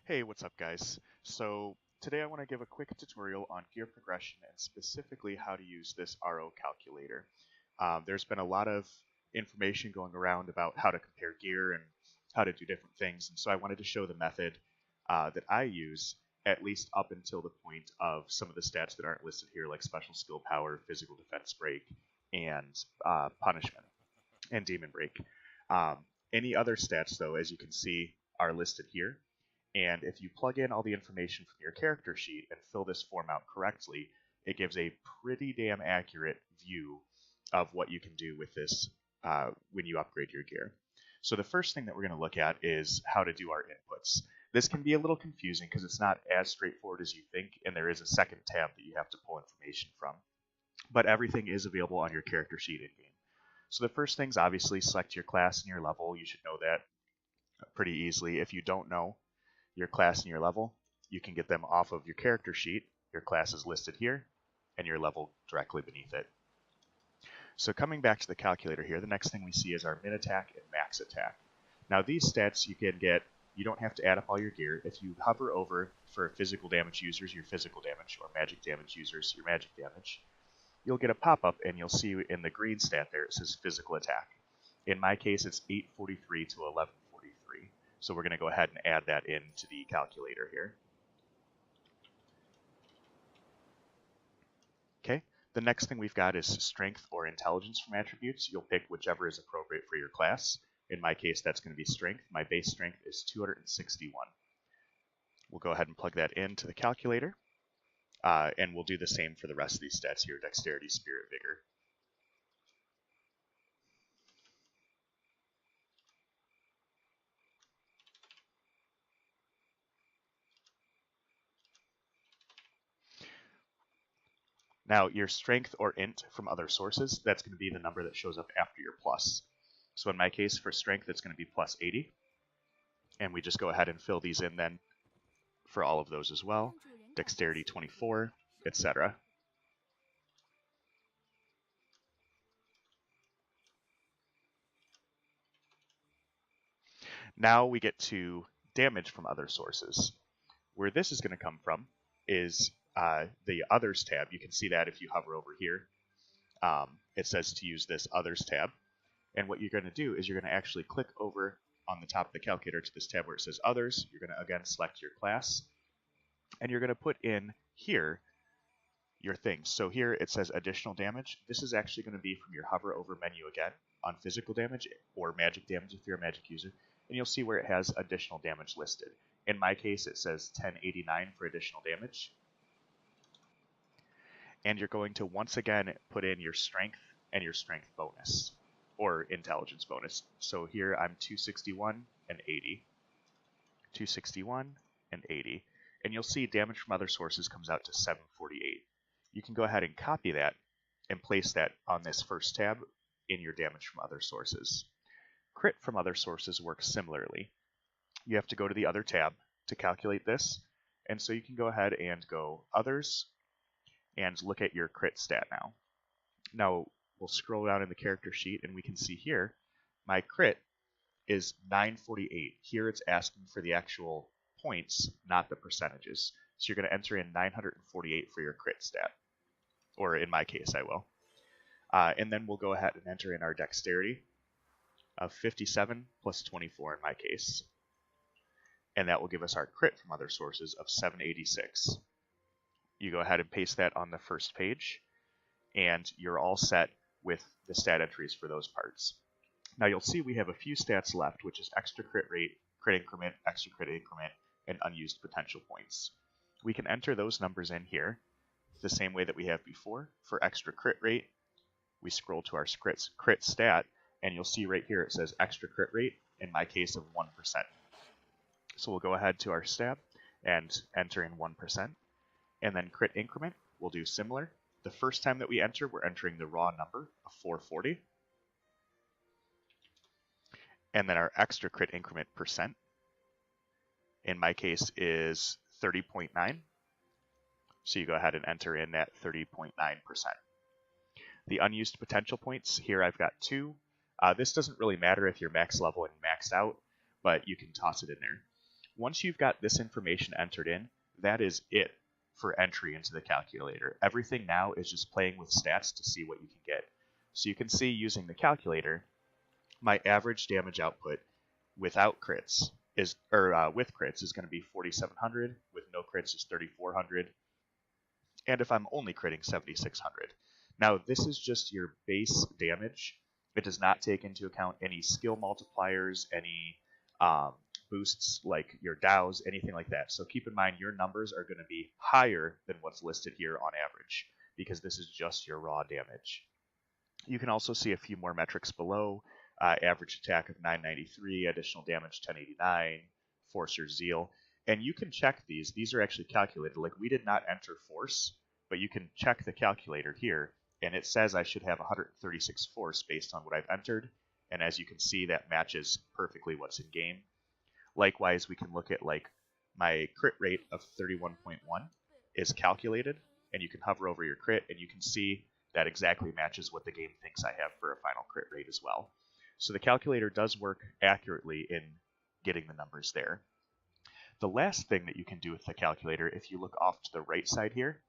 Hey, what's up guys? So today I want to give a quick tutorial on gear progression and specifically how to use this RO calculator. There's been a lot of information going around about how to compare gear and how to do different things, and so I wanted to show the method that I use, at least up until the point of some of the stats that aren't listed here, like special skill power, physical defense break, and punishment, and demon break. Any other stats, though, as you can see, are listed here. And if you plug in all the information from your character sheet and fill this form out correctly, it gives a pretty damn accurate view of what you can do with this when you upgrade your gear. So the first thing that we're going to look at is how to do our inputs. This can be a little confusing because it's not as straightforward as you think, and there is a second tab that you have to pull information from. But everything is available on your character sheet in-game. So the first thing's obviously select your class and your level. You should know that pretty easily. If you don't know your class and your level, you can get them off of your character sheet. Your class is listed here, and your level directly beneath it. So coming back to the calculator here, the next thing we see is our min attack and max attack. Now these stats you can get, you don't have to add up all your gear. If you hover over for physical damage users, your physical damage, or magic damage users, your magic damage, you'll get a pop-up and you'll see in the green stat there it says physical attack. In my case it's 843 to 1143. So we're going to go ahead and add that into the calculator here. Okay, the next thing we've got is strength or intelligence from attributes. You'll pick whichever is appropriate for your class. In my case, that's going to be strength. My base strength is 261. We'll go ahead and plug that into the calculator. And we'll do the same for the rest of these stats here, dexterity, spirit, vigor. Now, your strength or int from other sources, that's going to be the number that shows up after your plus. So in my case, for strength, it's going to be plus 80. And we just go ahead and fill these in then for all of those as well. Dexterity 24, etc. Now we get to damage from other sources. Where this is going to come from is the Others tab. You can see that if you hover over here. It says to use this Others tab. And what you're going to do is you're going to actually click over on the top of the calculator to this tab where it says Others. You're going to again select your class. And you're going to put in here your things. So here it says additional damage. This is actually going to be from your hover over menu again on physical damage or magic damage if you're a magic user. And you'll see where it has additional damage listed. In my case, it says 1089 for additional damage. And you're going to once again put in your strength and your strength bonus, or intelligence bonus. So here I'm 261 and 80. 261 and 80. And you'll see damage from other sources comes out to 748. You can go ahead and copy that and place that on this first tab in your damage from other sources. Crit from other sources works similarly. You have to go to the other tab to calculate this, and so you can go ahead and go Others and look at your crit stat now. Now we'll scroll down in the character sheet and we can see here my crit is 948. Here it's asking for the actual points, not the percentages. So you're going to enter in 948 for your crit stat, or in my case I will. And then we'll go ahead and enter in our dexterity of 57 plus 24 in my case. And that will give us our crit from other sources of 786. You go ahead and paste that on the first page, and you're all set with the stat entries for those parts. Now you'll see we have a few stats left, which is extra crit rate, crit increment, extra crit increment, and unused potential points. We can enter those numbers in here the same way that we have before. For extra crit rate, we scroll to our crit stat, and you'll see right here it says extra crit rate, in my case of 1%. So we'll go ahead to our stat and enter in 1%. And then crit increment, we'll do similar. The first time that we enter, we're entering the raw number of 440. And then our extra crit increment percent, in my case, is 30.9. So you go ahead and enter in that 30.9%. The unused potential points, here I've got 2. This doesn't really matter if you're max level and maxed out, but you can toss it in there. Once you've got this information entered in, that is it for entry into the calculator. Everything now is just playing with stats to see what you can get. So you can see using the calculator, my average damage output without crits is, with crits is going to be 4,700, with no crits is 3,400, and if I'm only critting, 7,600. Now this is just your base damage. It does not take into account any skill multipliers, any boosts like your dows, anything like that. So keep in mind your numbers are going to be higher than what's listed here on average, because this is just your raw damage. You can also see a few more metrics below. Average attack of 993, additional damage 1089, force or zeal. And you can check these. These are actually calculated. Like, we did not enter force, but you can check the calculator here, and it says I should have 136 force based on what I've entered. And as you can see, that matches perfectly what's in game. Likewise, we can look at, like, my crit rate of 31.1 is calculated, and you can hover over your crit, and you can see that exactly matches what the game thinks I have for a final crit rate as well. So the calculator does work accurately in getting the numbers there. The last thing that you can do with the calculator, if you look off to the right side here,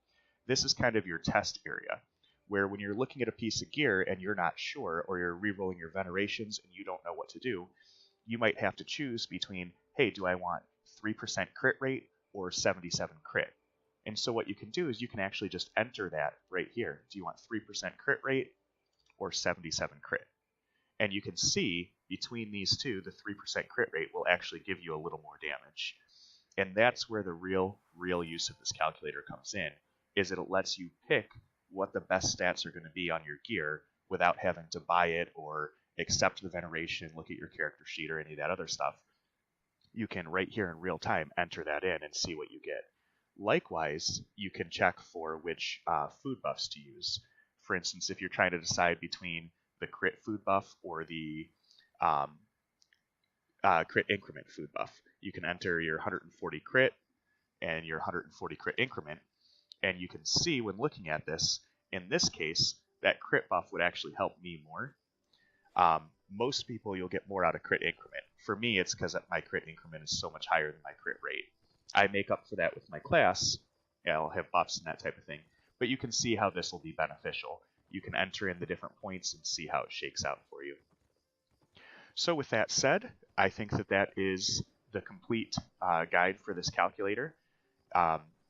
this is kind of your test area, where when you're looking at a piece of gear and you're not sure, or you're re-rolling your venerations and you don't know what to do, you might have to choose between, hey, do I want 3% crit rate or 77 crit? And so what you can do is you can actually just enter that right here. Do you want 3% crit rate or 77 crit? And you can see between these two, the 3% crit rate will actually give you a little more damage. And that's where the real use of this calculator comes in, is it lets you pick what the best stats are going to be on your gear without having to buy it or accept the veneration, look at your character sheet, or any of that other stuff. You can, right here in real time, enter that in and see what you get. Likewise, you can check for which food buffs to use. For instance, if you're trying to decide between the crit food buff or the crit increment food buff, you can enter your 140 crit and your 140 crit increment, and you can see when looking at this, in this case, that crit buff would actually help me more. Most people, you'll get more out of crit increment. For me, it's because my crit increment is so much higher than my crit rate. I make up for that with my class. Yeah, I'll have buffs and that type of thing. But you can see how this will be beneficial. You can enter in the different points and see how it shakes out for you. So with that said, I think that is the complete guide for this calculator.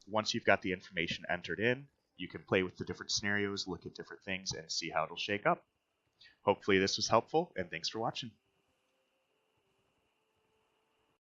Once you've got the information entered in, you can play with the different scenarios, look at different things, and see how it'll shake up. Hopefully this was helpful, and thanks for watching.